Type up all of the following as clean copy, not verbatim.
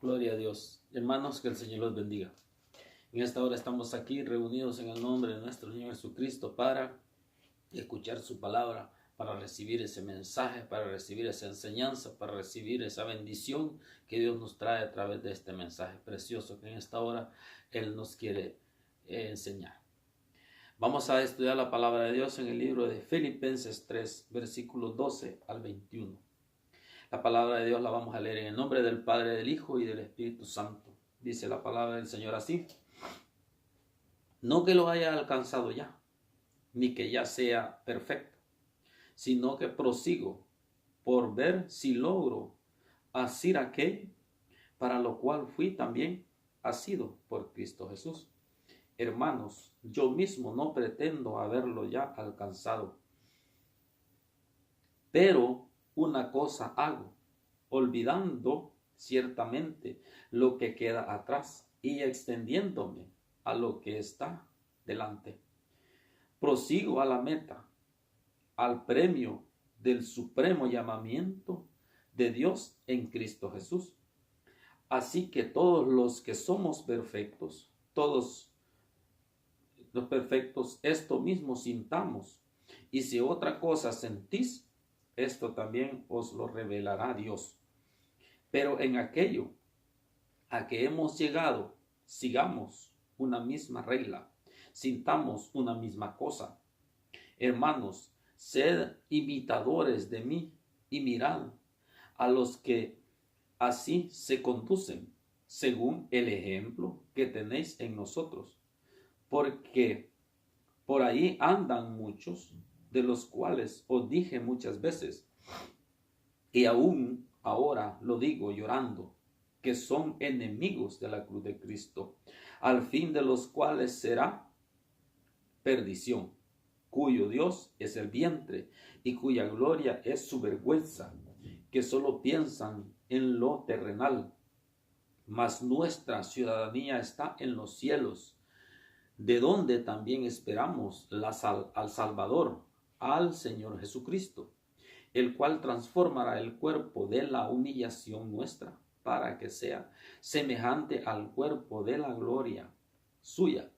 Gloria a Dios. Hermanos, que el Señor los bendiga. En esta hora estamos aquí reunidos en el nombre de nuestro Señor Jesucristo para escuchar su palabra, para recibir ese mensaje, para recibir esa enseñanza, para recibir esa bendición que Dios nos trae a través de este mensaje precioso que en esta hora Él nos quiere enseñar. Vamos a estudiar la palabra de Dios en el libro de Filipenses 3, versículos 12 al 21. La palabra de Dios la vamos a leer en el nombre del Padre, del Hijo y del Espíritu Santo. Dice la palabra del Señor así: no que lo haya alcanzado ya, ni que ya sea perfecto, sino que prosigo por ver si logro hacer aquello para lo cual fui también asido por Cristo Jesús. Hermanos, yo mismo no pretendo haberlo ya alcanzado, pero una cosa hago, olvidando ciertamente lo que queda atrás y extendiéndome a lo que está delante. Prosigo a la meta, al premio del supremo llamamiento de Dios en Cristo Jesús. Así que todos los que somos perfectos, todos los perfectos, esto mismo sintamos. Y si otra cosa sentís, esto también os lo revelará Dios. Pero en aquello a que hemos llegado, sigamos una misma regla, sintamos una misma cosa. Hermanos, sed imitadores de mí y mirad a los que así se conducen, según el ejemplo que tenéis en nosotros. Porque por ahí andan muchos, de los cuales os dije muchas veces, y aún ahora lo digo llorando, que son enemigos de la cruz de Cristo, al fin de los cuales será perdición, cuyo Dios es el vientre y cuya gloria es su vergüenza, que solo piensan en lo terrenal, mas nuestra ciudadanía está en los cielos, de donde también esperamos al Salvador, al Señor Jesucristo, el cual transformará el cuerpo de la humillación nuestra para que sea semejante al cuerpo de la gloria suya,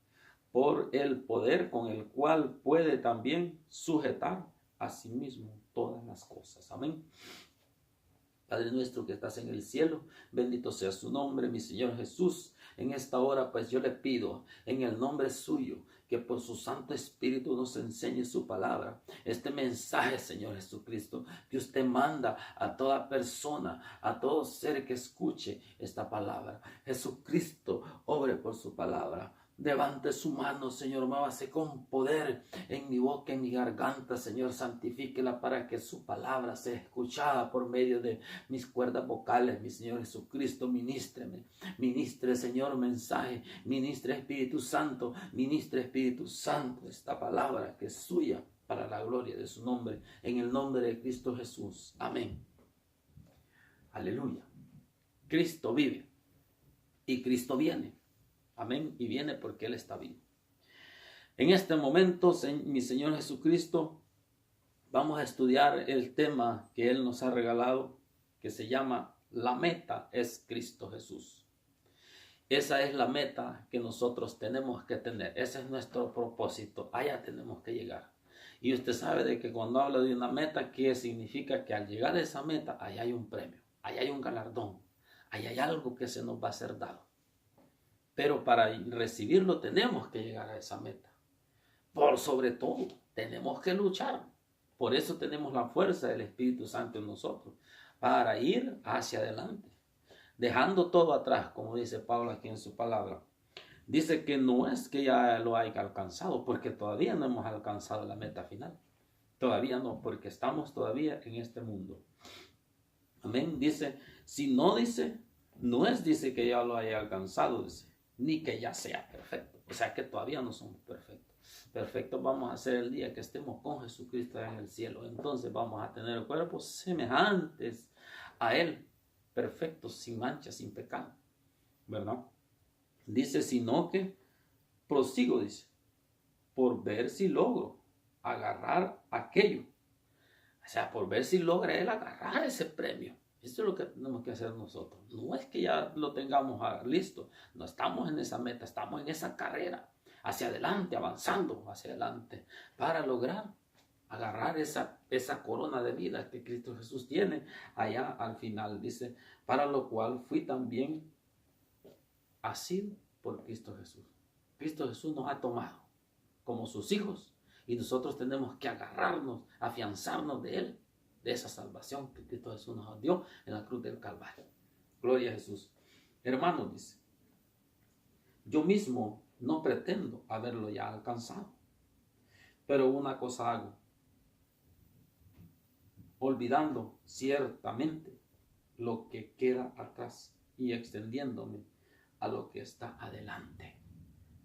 por el poder con el cual puede también sujetar a sí mismo todas las cosas. Amén. Padre nuestro que estás en el cielo, bendito sea su nombre, mi Señor Jesús. En esta hora pues yo le pido en el nombre suyo que por su Santo Espíritu nos enseñe su palabra. Este mensaje, Señor Jesucristo, que usted manda a toda persona, a todo ser que escuche esta palabra. Jesucristo, obre por su palabra. Levante su mano, Señor, muévase con poder en mi boca, en mi garganta, Señor, santifíquela para que su palabra sea escuchada por medio de mis cuerdas vocales, mi Señor Jesucristo. Ministreme, ministre, Señor, mensaje, ministre Espíritu Santo, esta palabra que es suya para la gloria de su nombre, en el nombre de Cristo Jesús. Amén. Aleluya. Cristo vive y Cristo viene. Amén, y viene porque Él está vivo. En este momento, mi Señor Jesucristo, vamos a estudiar el tema que Él nos ha regalado, que se llama La meta es Cristo Jesús. Esa es la meta que nosotros tenemos que tener. Ese es nuestro propósito. Allá tenemos que llegar. Y usted sabe de que cuando habla de una meta, ¿qué significa? Que al llegar a esa meta, allá hay un premio, allá hay un galardón, allá hay algo que se nos va a ser dado. Pero para recibirlo tenemos que llegar a esa meta. Por sobre todo, tenemos que luchar. Por eso tenemos la fuerza del Espíritu Santo en nosotros, para ir hacia adelante, dejando todo atrás, como dice Pablo aquí en su palabra. Dice que no es que ya lo haya alcanzado, porque todavía no hemos alcanzado la meta final. Todavía no, porque estamos todavía en este mundo. Amén. Dice, si no dice, no es dice que ya lo haya alcanzado, dice, ni que ya sea perfecto. O sea que todavía no somos perfectos. Perfectos vamos a ser el día que estemos con Jesucristo en el cielo. Entonces vamos a tener cuerpos semejantes a Él, perfectos, sin mancha, sin pecado, ¿verdad? Dice, sino que prosigo, dice, por ver si logro agarrar aquello. O sea, por ver si logra Él agarrar ese premio. Esto es lo que tenemos que hacer nosotros. No es que ya lo tengamos listo. No estamos en esa meta, estamos en esa carrera. Hacia adelante, avanzando hacia adelante. Para lograr agarrar esa corona de vida que Cristo Jesús tiene allá al final. Dice, para lo cual fui también asido por Cristo Jesús. Cristo Jesús nos ha tomado como sus hijos y nosotros tenemos que agarrarnos, afianzarnos de Él, de esa salvación que Cristo Jesús nos dio en la cruz del Calvario. Gloria a Jesús. Hermanos, dice, yo mismo no pretendo haberlo ya alcanzado, pero una cosa hago, olvidando ciertamente lo que queda atrás y extendiéndome a lo que está adelante.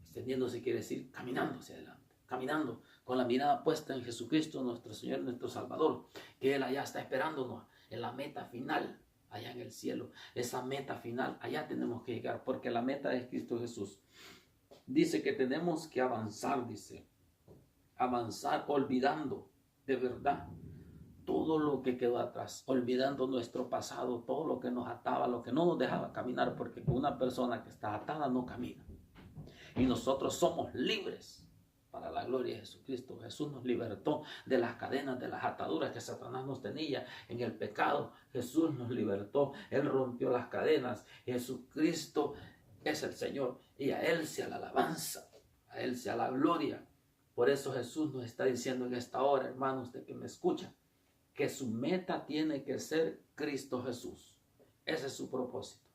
Extendiéndose quiere decir caminando hacia adelante, caminando con la mirada puesta en Jesucristo, nuestro Señor, nuestro Salvador, que Él allá está esperándonos en la meta final, allá en el cielo. Esa meta final, allá tenemos que llegar, porque la meta es Cristo Jesús. Dice que tenemos que avanzar, dice, avanzar olvidando de verdad todo lo que quedó atrás, olvidando nuestro pasado, todo lo que nos ataba, lo que no nos dejaba caminar, porque una persona que está atada no camina. Y nosotros somos libres para la gloria de Jesucristo. Jesús nos libertó de las cadenas, de las ataduras que Satanás nos tenía en el pecado. Jesús nos libertó, Él rompió las cadenas. Jesucristo es el Señor y a Él sea la alabanza, a Él sea la gloria. Por eso Jesús nos está diciendo en esta hora, hermanos, de que me escuchan, que su meta tiene que ser Cristo Jesús. Ese es su propósito.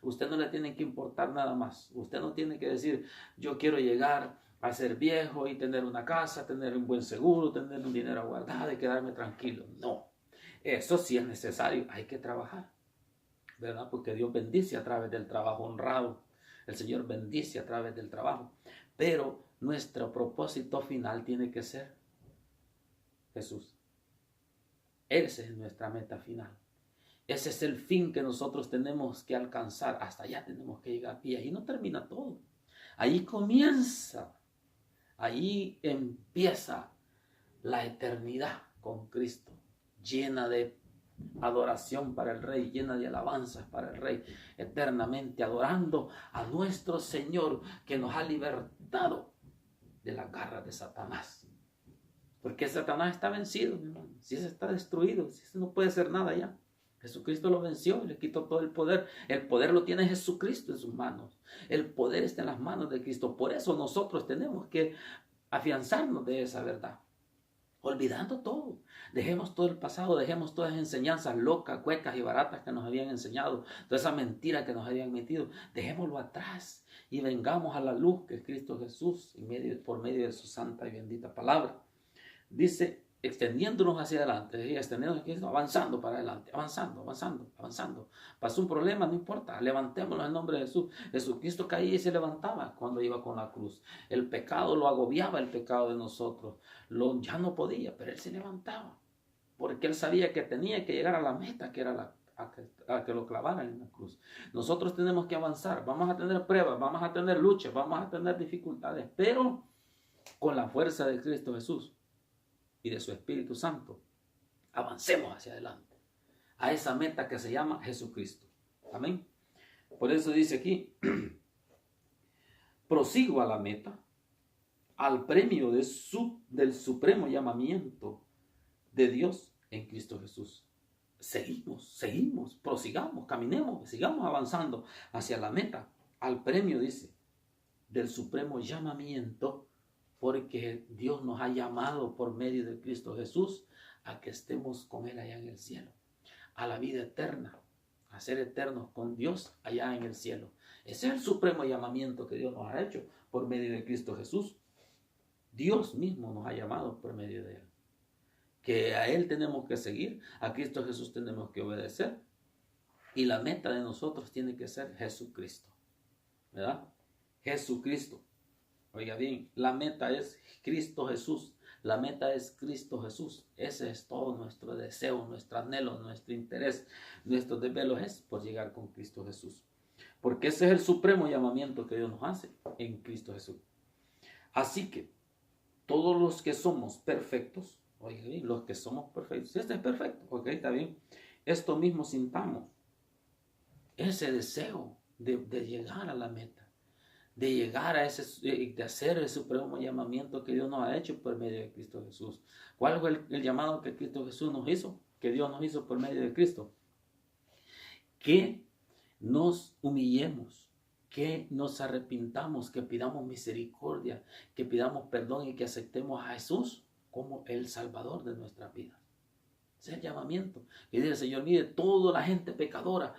Usted no le tiene que importar nada más. Usted no tiene que decir, yo quiero llegar a ser viejo y tener una casa, tener un buen seguro, tener un dinero guardado y quedarme tranquilo. No, eso sí es necesario. Hay que trabajar, ¿verdad? Porque Dios bendice a través del trabajo honrado. El Señor bendice a través del trabajo. Pero nuestro propósito final tiene que ser Jesús. Esa es nuestra meta final. Ese es el fin que nosotros tenemos que alcanzar. Hasta allá tenemos que llegar. Y ahí no termina todo. Ahí comienza. Ahí empieza la eternidad con Cristo. Llena de adoración para el Rey. Llena de alabanzas para el Rey. Eternamente adorando a nuestro Señor que nos ha libertado de la garra de Satanás. Porque Satanás está vencido, mi hermano. Si ese está destruido, si ese no puede hacer nada ya. Jesucristo lo venció, le quitó todo el poder. El poder lo tiene Jesucristo en sus manos. El poder está en las manos de Cristo. Por eso nosotros tenemos que afianzarnos de esa verdad. Olvidando todo. Dejemos todo el pasado, dejemos todas las enseñanzas locas, huecas y baratas que nos habían enseñado. Toda esa mentira que nos habían metido. Dejémoslo atrás y vengamos a la luz que es Cristo Jesús por medio de su santa y bendita palabra. Dice, extendiéndonos hacia adelante, avanzando para adelante, avanzando. Pasó un problema, no importa, levantémonos en el nombre de Jesús. Jesucristo caía y se levantaba cuando iba con la cruz. El pecado lo agobiaba, el pecado de nosotros. Ya no podía, pero Él se levantaba. Porque Él sabía que tenía que llegar a la meta, que era a que lo clavaran en la cruz. Nosotros tenemos que avanzar, vamos a tener pruebas, vamos a tener luchas, vamos a tener dificultades, pero con la fuerza de Cristo Jesús y de su Espíritu Santo, avancemos hacia adelante, a esa meta que se llama Jesucristo. Amén. Por eso dice aquí, prosigo a la meta, al premio del supremo llamamiento de Dios en Cristo Jesús. Seguimos, prosigamos, caminemos, sigamos avanzando hacia la meta, al premio, dice, del supremo llamamiento, porque Dios nos ha llamado por medio de Cristo Jesús a que estemos con Él allá en el cielo, a la vida eterna, a ser eternos con Dios allá en el cielo. Ese es el supremo llamamiento que Dios nos ha hecho por medio de Cristo Jesús. Dios mismo nos ha llamado por medio de Él. Que a Él tenemos que seguir, a Cristo Jesús tenemos que obedecer. Y la meta de nosotros tiene que ser Jesucristo, ¿verdad? Jesucristo. Oiga bien, la meta es Cristo Jesús. La meta es Cristo Jesús. Ese es todo nuestro deseo, nuestro anhelo, nuestro interés, nuestro desvelo es por llegar con Cristo Jesús. Porque ese es el supremo llamamiento que Dios nos hace en Cristo Jesús. Así que todos los que somos perfectos, oiga bien, los que somos perfectos, este es perfecto, ok, está bien. esto mismo sintamos. Ese deseo de llegar a la meta, de llegar a de hacer el supremo llamamiento que Dios nos ha hecho por medio de Cristo Jesús. ¿Cuál fue el llamado que Cristo Jesús nos hizo? Que Dios nos hizo por medio de Cristo. Que nos humillemos, que nos arrepintamos, que pidamos misericordia, que pidamos perdón y que aceptemos a Jesús como el Salvador de nuestra vida. Ese es el llamamiento. Y dice el Señor, mire, toda la gente pecadora,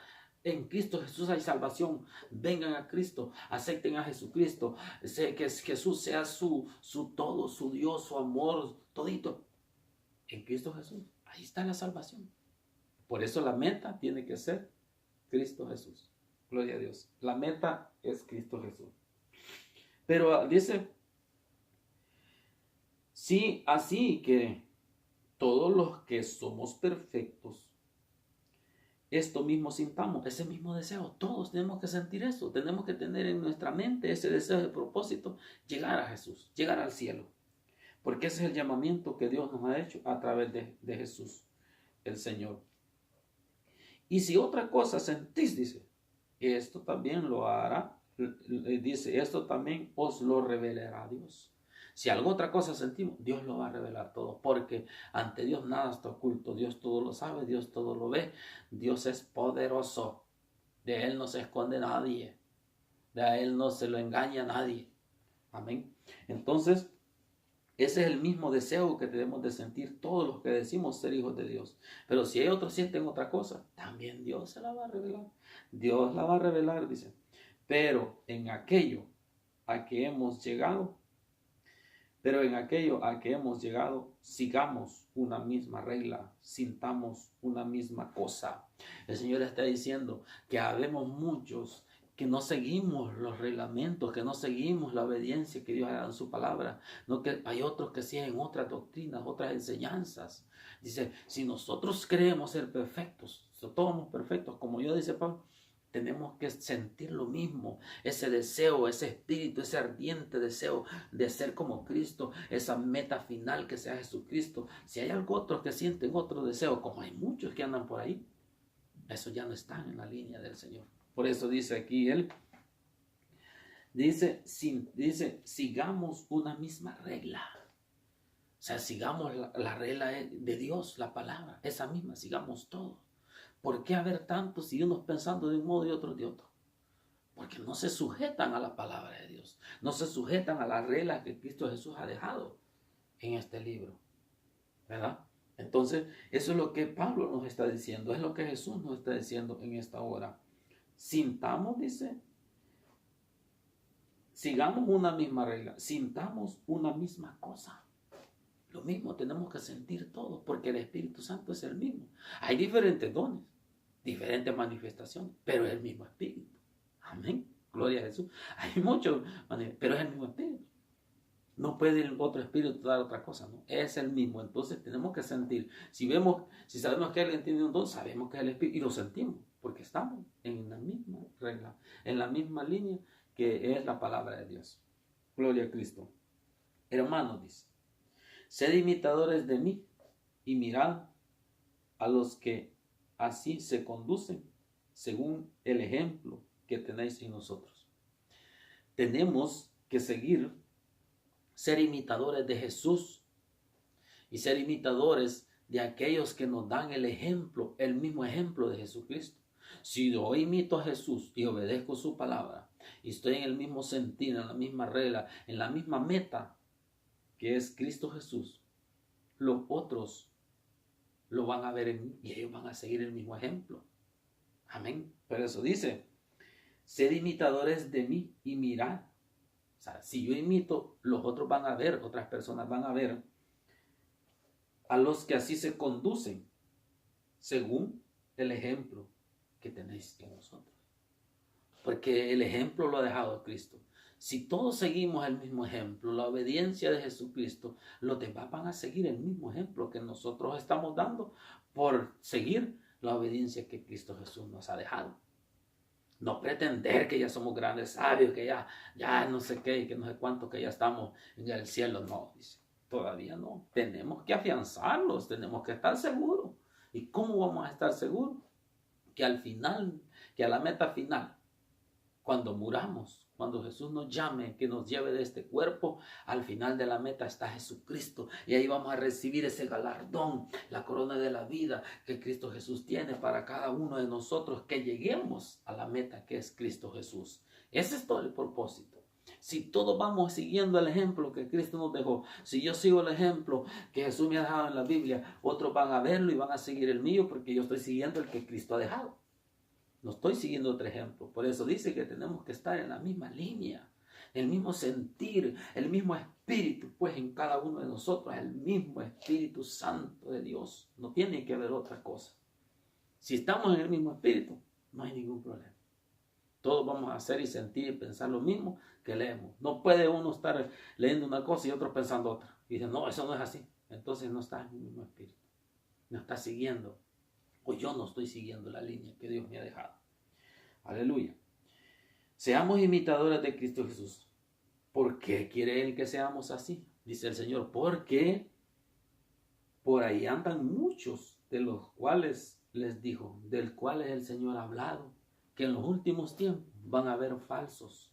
en Cristo Jesús hay salvación. Vengan a Cristo, acepten a Jesucristo, que Jesús sea su todo, su Dios, su amor, todito. En Cristo Jesús, ahí está la salvación. Por eso la meta tiene que ser Cristo Jesús. Gloria a Dios. La meta es Cristo Jesús. Pero dice, sí, así que todos los que somos perfectos, esto mismo sintamos, ese mismo deseo. Todos tenemos que sentir eso. Tenemos que tener en nuestra mente ese deseo de propósito, llegar a Jesús, llegar al cielo. Porque ese es el llamamiento que Dios nos ha hecho a través de Jesús, el Señor. Y si otra cosa sentís, dice, esto también lo hará, dice, esto también os lo revelará Dios. Si algo otra cosa sentimos, Dios lo va a revelar todo, porque ante Dios nada está oculto. Dios todo lo sabe, Dios todo lo ve. Dios es poderoso. De Él no se esconde nadie. De Él no se lo engaña nadie. Amén. Entonces, ese es el mismo deseo que debemos de sentir todos los que decimos ser hijos de Dios. Pero si hay otros sienten otra cosa, también Dios se la va a revelar. Dios la va a revelar, dice. Pero en aquello a que hemos llegado, sigamos una misma regla, sintamos una misma cosa. El Señor está diciendo que habemos muchos que no seguimos los reglamentos, que no seguimos la obediencia que Dios ha dado en su palabra, no, que hay otros que siguen otras doctrinas, otras enseñanzas. Dice, si nosotros creemos ser perfectos, todos somos perfectos, como yo dice Pablo, tenemos que sentir lo mismo, ese deseo, ese espíritu, ese ardiente deseo de ser como Cristo, esa meta final que sea Jesucristo. Si hay algo otro que sienten otro deseo, como hay muchos que andan por ahí, eso ya no está en la línea del Señor. Por eso dice aquí él, dice, sigamos una misma regla. O sea, sigamos la regla de Dios, la palabra, esa misma, sigamos todos. ¿Por qué haber tantos y unos pensando de un modo y otros de otro? Porque no se sujetan a la palabra de Dios. No se sujetan a las reglas que Cristo Jesús ha dejado en este libro. ¿Verdad? Entonces, eso es lo que Pablo nos está diciendo. Es lo que Jesús nos está diciendo en esta hora. Sintamos, dice. Sigamos una misma regla. Sintamos una misma cosa. Lo mismo tenemos que sentir todos, porque el Espíritu Santo es el mismo. Hay diferentes dones, diferentes manifestaciones, pero es el mismo Espíritu. Amén. Gloria a Jesús. Hay muchos, pero es el mismo Espíritu. No puede el otro Espíritu dar otra cosa, ¿no? Es el mismo. Entonces tenemos que sentir. Si sabemos que alguien tiene un don, sabemos que es el Espíritu y lo sentimos, porque estamos en la misma regla, en la misma línea que es la palabra de Dios. Gloria a Cristo. Hermanos, dice, sed imitadores de mí y mirad a los que así se conducen según el ejemplo que tenéis en nosotros. Tenemos que ser imitadores de Jesús y ser imitadores de aquellos que nos dan el ejemplo, el mismo ejemplo de Jesucristo. Si yo imito a Jesús y obedezco su palabra y estoy en el mismo sentido, en la misma regla, en la misma meta que es Cristo Jesús, los otros lo van a ver en mí y ellos van a seguir el mismo ejemplo. Amén. Por eso dice, sed imitadores de mí y mirad. O sea, si yo imito, los otros van a ver, otras personas van a ver a los que así se conducen según el ejemplo que tenéis en nosotros. Porque el ejemplo lo ha dejado Cristo. Si todos seguimos el mismo ejemplo, la obediencia de Jesucristo, los demás van a seguir el mismo ejemplo que nosotros estamos dando por seguir la obediencia que Cristo Jesús nos ha dejado. No pretender que ya somos grandes sabios, que ya no sé qué, que no sé cuánto, que ya estamos en el cielo. No, dice, todavía no. Tenemos que afianzarlos, tenemos que estar seguros. ¿Y cómo vamos a estar seguros? Que al final, que a la meta final, cuando muramos, cuando Jesús nos llame, que nos lleve de este cuerpo, al final de la meta está Jesucristo. Y ahí vamos a recibir ese galardón, la corona de la vida que Cristo Jesús tiene para cada uno de nosotros, que lleguemos a la meta que es Cristo Jesús. Ese es todo el propósito. Si todos vamos siguiendo el ejemplo que Cristo nos dejó, si yo sigo el ejemplo que Jesús me ha dejado en la Biblia, otros van a verlo y van a seguir el mío, porque yo estoy siguiendo el que Cristo ha dejado. No estoy siguiendo otro ejemplo. Por eso dice que tenemos que estar en la misma línea, el mismo sentir, el mismo espíritu, pues en cada uno de nosotros, el mismo Espíritu Santo de Dios. No tiene que haber otra cosa. Si estamos en el mismo espíritu, no hay ningún problema. Todos vamos a hacer y sentir y pensar lo mismo que leemos. No puede uno estar leyendo una cosa y otro pensando otra. Y dice, no, eso no es así. Entonces no está en el mismo espíritu. No está siguiendo. O yo no estoy siguiendo la línea que Dios me ha dejado. Aleluya. Seamos imitadores de Cristo Jesús. ¿Por qué quiere Él que seamos así? Dice el Señor, porque por ahí andan muchos de los cuales les dijo, del cual el Señor ha hablado, que en los últimos tiempos van a haber falsos.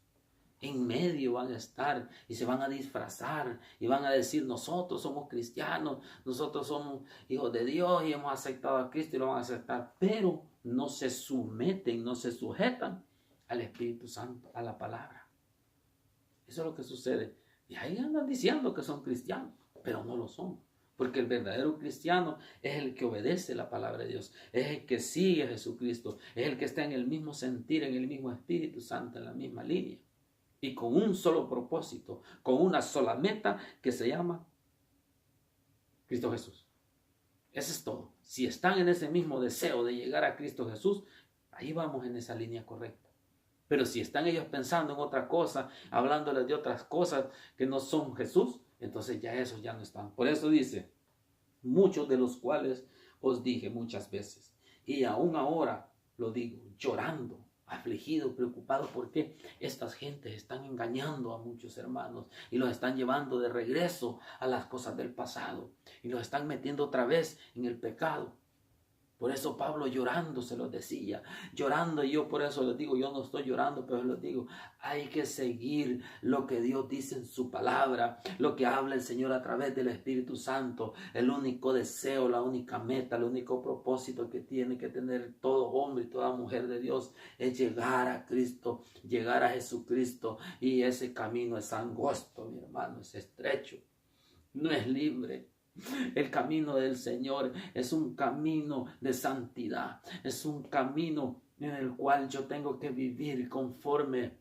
En medio van a estar y se van a disfrazar y van a decir, nosotros somos cristianos, nosotros somos hijos de Dios y hemos aceptado a Cristo y lo van a aceptar, pero no se someten, no se sujetan al Espíritu Santo, a la palabra. Eso es lo que sucede. Y ahí andan diciendo que son cristianos, pero no lo son. Porque el verdadero cristiano es el que obedece la palabra de Dios, es el que sigue a Jesucristo, es el que está en el mismo sentir, en el mismo Espíritu Santo, en la misma línea. Y con un solo propósito, con una sola meta que se llama Cristo Jesús. Eso es todo. Si están en ese mismo deseo de llegar a Cristo Jesús, ahí vamos en esa línea correcta. Pero si están ellos pensando en otra cosa, hablándoles de otras cosas que no son Jesús, entonces ya esos ya no están. Por eso dice, muchos de los cuales os dije muchas veces, y aún ahora lo digo, llorando, afligido, preocupado, porque estas gentes están engañando a muchos hermanos y los están llevando de regreso a las cosas del pasado y los están metiendo otra vez en el pecado. Por eso Pablo llorando se los decía, llorando, y yo por eso les digo, yo no estoy llorando, pero les digo, hay que seguir lo que Dios dice en su palabra, lo que habla el Señor a través del Espíritu Santo. El único deseo, la única meta, el único propósito que tiene que tener todo hombre y toda mujer de Dios es llegar a Cristo, llegar a Jesucristo, y ese camino es angosto, mi hermano, es estrecho, no es libre. El camino del Señor es un camino de santidad, es un camino en el cual yo tengo que vivir conforme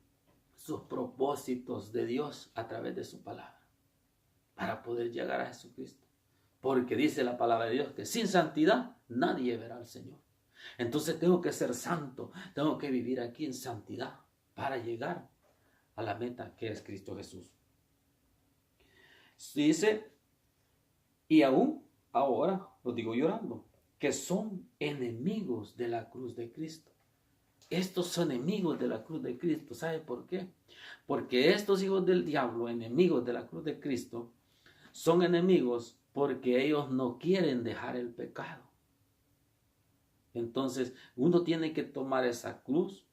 sus propósitos de Dios a través de su palabra, para poder llegar a Jesucristo. Porque dice la palabra de Dios que sin santidad nadie verá al Señor. Entonces tengo que ser santo, tengo que vivir aquí en santidad para llegar a la meta que es Cristo Jesús. Dice, y aún ahora, lo digo llorando, que son enemigos de la cruz de Cristo. Estos son enemigos de la cruz de Cristo. ¿Sabe por qué? Porque estos hijos del diablo, enemigos de la cruz de Cristo, son enemigos porque ellos no quieren dejar el pecado. Entonces, uno tiene que tomar esa cruz,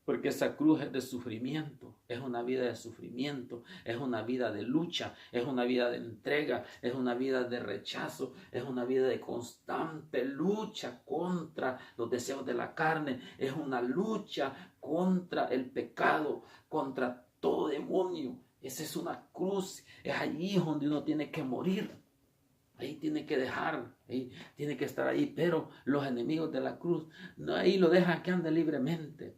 porque esa cruz es de sufrimiento, es una vida de sufrimiento, es una vida de lucha, es una vida de entrega, es una vida de rechazo, es una vida de constante lucha contra los deseos de la carne, es una lucha contra el pecado, contra todo demonio. Esa es una cruz, es allí donde uno tiene que morir. Ahí tiene que dejar, ahí tiene que estar ahí, pero los enemigos de la cruz, no, ahí lo dejan que ande libremente.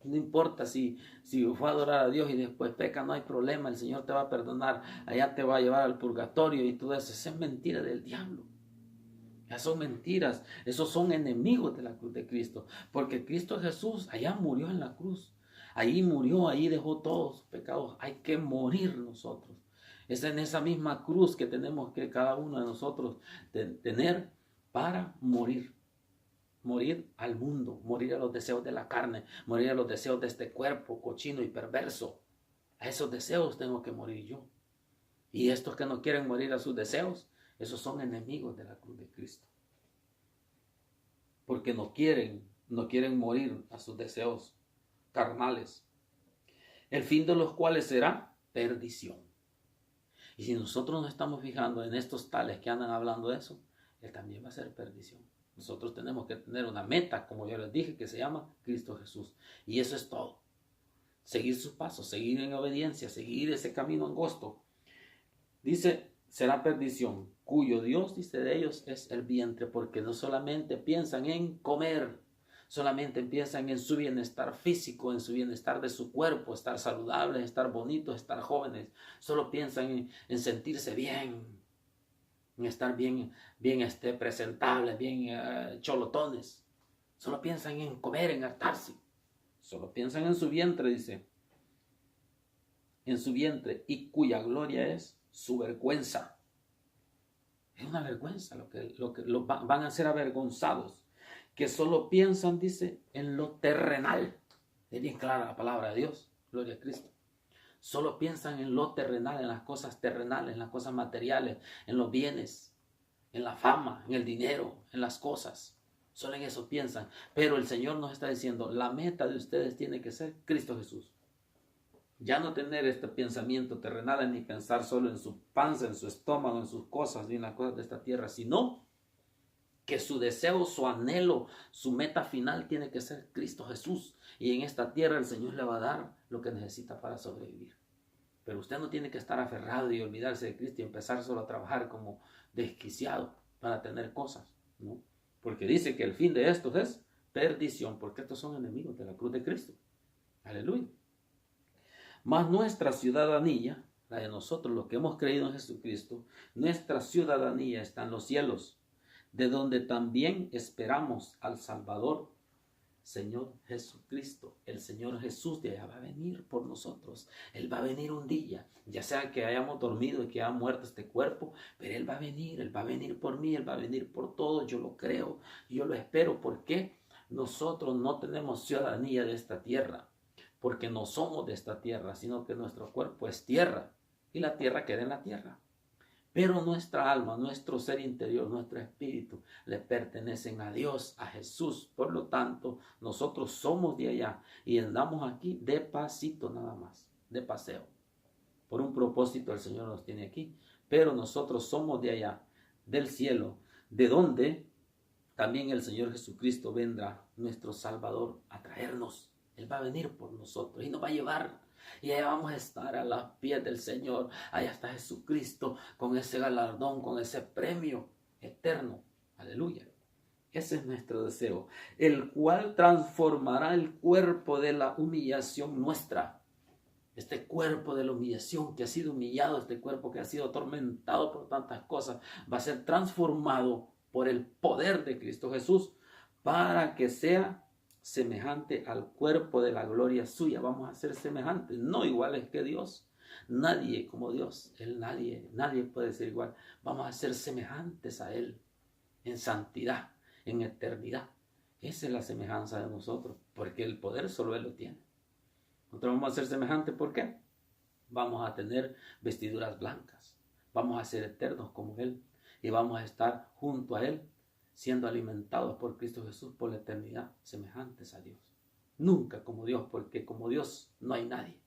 No importa si fue a adorar a Dios y después peca, no hay problema, el Señor te va a perdonar, allá te va a llevar al purgatorio y todo eso. Esa es mentira del diablo. Esas son mentiras, esos son enemigos de la cruz de Cristo, porque Cristo Jesús allá murió en la cruz, ahí murió, ahí dejó todos sus pecados. Hay que morir nosotros. Es en esa misma cruz que tenemos que cada uno de nosotros tener para morir. Morir al mundo, morir a los deseos de la carne, morir a los deseos de este cuerpo cochino y perverso. A esos deseos tengo que morir yo. Y estos que no quieren morir a sus deseos, esos son enemigos de la cruz de Cristo. porque no quieren morir a sus deseos carnales, el fin de los cuales será perdición. Y si nosotros nos estamos fijando en estos tales que andan hablando de eso, él también va a ser perdición. Nosotros tenemos que tener una meta, como yo les dije, que se llama Cristo Jesús. Y eso es todo. Seguir sus pasos, seguir en obediencia, seguir ese camino angosto. Dice, será perdición, cuyo Dios, dice de ellos, es el vientre, porque no solamente piensan en comer, solamente piensan en su bienestar físico, en su bienestar de su cuerpo, estar saludables, estar bonitos, estar jóvenes. Solo piensan en sentirse bien, en estar bien presentables, bien cholotones. Solo piensan en comer, en hartarse. Solo piensan en su vientre, dice. En su vientre, y cuya gloria es su vergüenza. Es una vergüenza van a ser avergonzados. Que solo piensan, dice, en lo terrenal. Es bien clara la palabra de Dios. Gloria a Cristo. Solo piensan en lo terrenal, en las cosas terrenales, en las cosas materiales, en los bienes, en la fama, en el dinero, en las cosas. Solo en eso piensan. Pero el Señor nos está diciendo, la meta de ustedes tiene que ser Cristo Jesús. Ya no tener este pensamiento terrenal ni pensar solo en su panza, en su estómago, en sus cosas, ni en las cosas de esta tierra, sino que su deseo, su anhelo, su meta final tiene que ser Cristo Jesús. Y en esta tierra el Señor le va a dar lo que necesita para sobrevivir. Pero usted no tiene que estar aferrado y olvidarse de Cristo y empezar solo a trabajar como desquiciado para tener cosas, ¿no? Porque dice que el fin de estos es perdición, porque estos son enemigos de la cruz de Cristo. Aleluya. Mas nuestra ciudadanía, la de nosotros, los que hemos creído en Jesucristo, nuestra ciudadanía está en los cielos, de donde también esperamos al Salvador, Señor Jesucristo. El Señor Jesús de allá va a venir por nosotros. Él va a venir un día, ya sea que hayamos dormido y que haya muerto este cuerpo, pero Él va a venir por mí, Él va a venir por todos. Yo lo creo, yo lo espero. ¿Por qué? Nosotros no tenemos ciudadanía de esta tierra, porque no somos de esta tierra, sino que nuestro cuerpo es tierra y la tierra queda en la tierra. Pero nuestra alma, nuestro ser interior, nuestro espíritu le pertenecen a Dios, a Jesús. Por lo tanto, nosotros somos de allá y andamos aquí de pasito nada más, de paseo. Por un propósito el Señor nos tiene aquí, pero nosotros somos de allá, del cielo, de donde también el Señor Jesucristo vendrá, nuestro Salvador, a traernos. Él va a venir por nosotros y nos va a llevar. Y allá vamos a estar a los pies del Señor. Allá está Jesucristo con ese galardón, con ese premio eterno. Aleluya. Ese es nuestro deseo, el cual transformará el cuerpo de la humillación nuestra. Este cuerpo de la humillación que ha sido humillado, este cuerpo que ha sido atormentado por tantas cosas, va a ser transformado por el poder de Cristo Jesús para que sea semejante al cuerpo de la gloria suya. Vamos a ser semejantes, no iguales que Dios. Nadie como Dios, nadie puede ser igual. Vamos a ser semejantes a Él en santidad, en eternidad. Esa es la semejanza de nosotros, porque el poder solo Él lo tiene. Nosotros vamos a ser semejantes, ¿por qué? Vamos a tener vestiduras blancas, vamos a ser eternos como Él y vamos a estar junto a Él, siendo alimentados por Cristo Jesús por la eternidad, semejantes a Dios. Nunca como Dios, porque como Dios no hay nadie.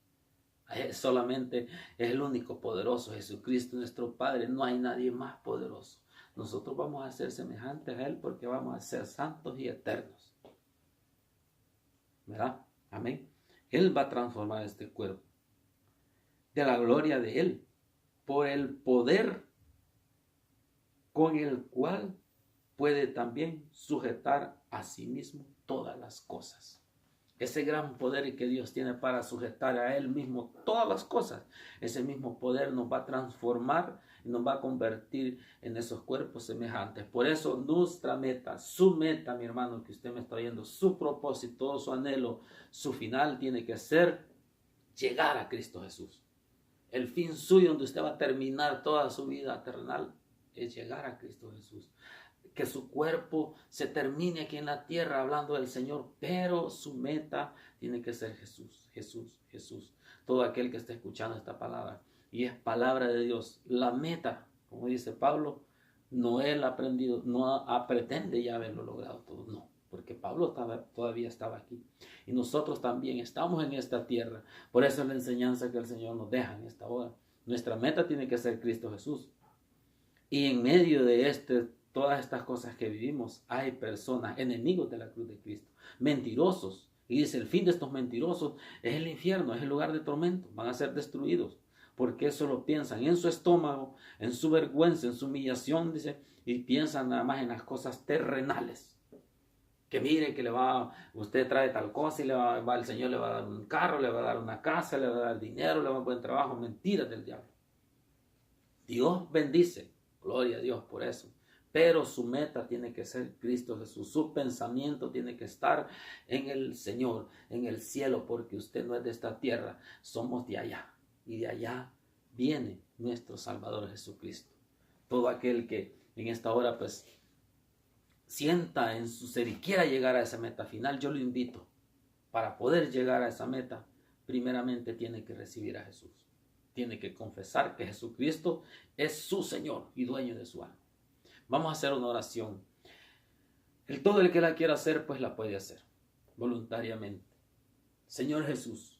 Solamente es el único poderoso, Jesucristo nuestro Padre, no hay nadie más poderoso. Nosotros vamos a ser semejantes a Él porque vamos a ser santos y eternos. ¿Verdad? Amén. Él va a transformar este cuerpo de la gloria de Él por el poder con el cual puede también sujetar a sí mismo todas las cosas. Ese gran poder que Dios tiene para sujetar a Él mismo todas las cosas, ese mismo poder nos va a transformar y nos va a convertir en esos cuerpos semejantes. Por eso nuestra meta, su meta, mi hermano, que usted me está oyendo, su propósito, su anhelo, su final tiene que ser llegar a Cristo Jesús. El fin suyo, donde usted va a terminar toda su vida terrenal, es llegar a Cristo Jesús. Que su cuerpo se termine aquí en la tierra hablando del Señor, pero su meta tiene que ser Jesús, Jesús, Jesús. Todo aquel que esté escuchando esta palabra, y es palabra de Dios, la meta, como dice Pablo, No él ha aprendido, pretende ya haberlo logrado todo, no, porque Pablo todavía estaba aquí. Y nosotros también estamos en esta tierra. Por eso es la enseñanza que el Señor nos deja en esta hora. Nuestra meta tiene que ser Cristo Jesús. Y en medio de todas estas cosas que vivimos, hay personas, enemigos de la cruz de Cristo, mentirosos. Y dice, el fin de estos mentirosos es el infierno, es el lugar de tormento, van a ser destruidos. Porque solo piensan en su estómago, en su vergüenza, en su humillación, dice, y piensan nada más en las cosas terrenales. Que mire que usted trae tal cosa y el Señor le va a dar un carro, le va a dar una casa, le va a dar dinero, le va a dar un buen trabajo. Mentiras del diablo. Dios bendice, gloria a Dios por eso. Pero su meta tiene que ser Cristo Jesús. Su pensamiento tiene que estar en el Señor, en el cielo, porque usted no es de esta tierra, somos de allá. Y de allá viene nuestro Salvador Jesucristo. Todo aquel que en esta hora pues sienta en su ser y quiera llegar a esa meta final, yo lo invito. Para poder llegar a esa meta, primeramente tiene que recibir a Jesús. Tiene que confesar que Jesucristo es su Señor y dueño de su alma. Vamos a hacer una oración. Todo el que la quiera hacer, pues la puede hacer voluntariamente. Señor Jesús,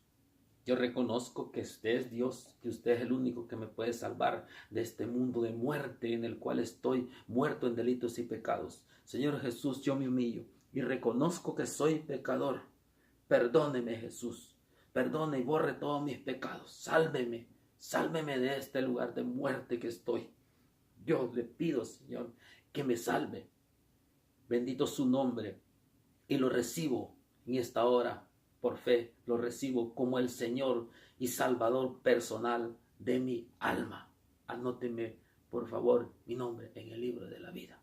yo reconozco que usted es Dios, que usted es el único que me puede salvar de este mundo de muerte en el cual estoy muerto en delitos y pecados. Señor Jesús, yo me humillo y reconozco que soy pecador. Perdóneme, Jesús. Perdone y borre todos mis pecados. Sálveme. Sálveme de este lugar de muerte que estoy. Yo le pido, Señor, que me salve. Bendito su nombre. Y lo recibo en esta hora. Por fe lo recibo como el Señor y Salvador personal de mi alma. Anóteme, por favor, mi nombre en el libro de la vida.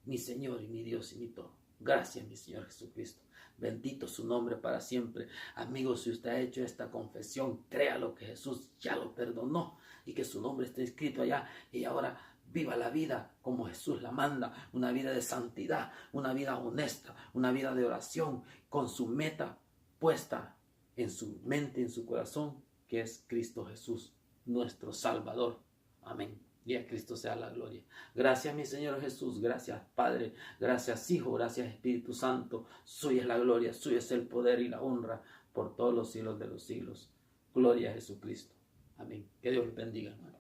Mi Señor y mi Dios y mi todo. Gracias, mi Señor Jesucristo. Bendito su nombre para siempre. Amigos, si usted ha hecho esta confesión, créalo que Jesús ya lo perdonó y que su nombre está escrito allá. Y ahora viva la vida como Jesús la manda. Una vida de santidad, una vida honesta, una vida de oración con su meta puesta en su mente, en su corazón, que es Cristo Jesús, nuestro Salvador. Amén. Y a Cristo sea la gloria. Gracias, mi Señor Jesús. Gracias, Padre. Gracias, Hijo. Gracias, Espíritu Santo. Suya es la gloria, suya es el poder y la honra por todos los siglos de los siglos. Gloria a Jesucristo. Amén. Que Dios les bendiga, hermano.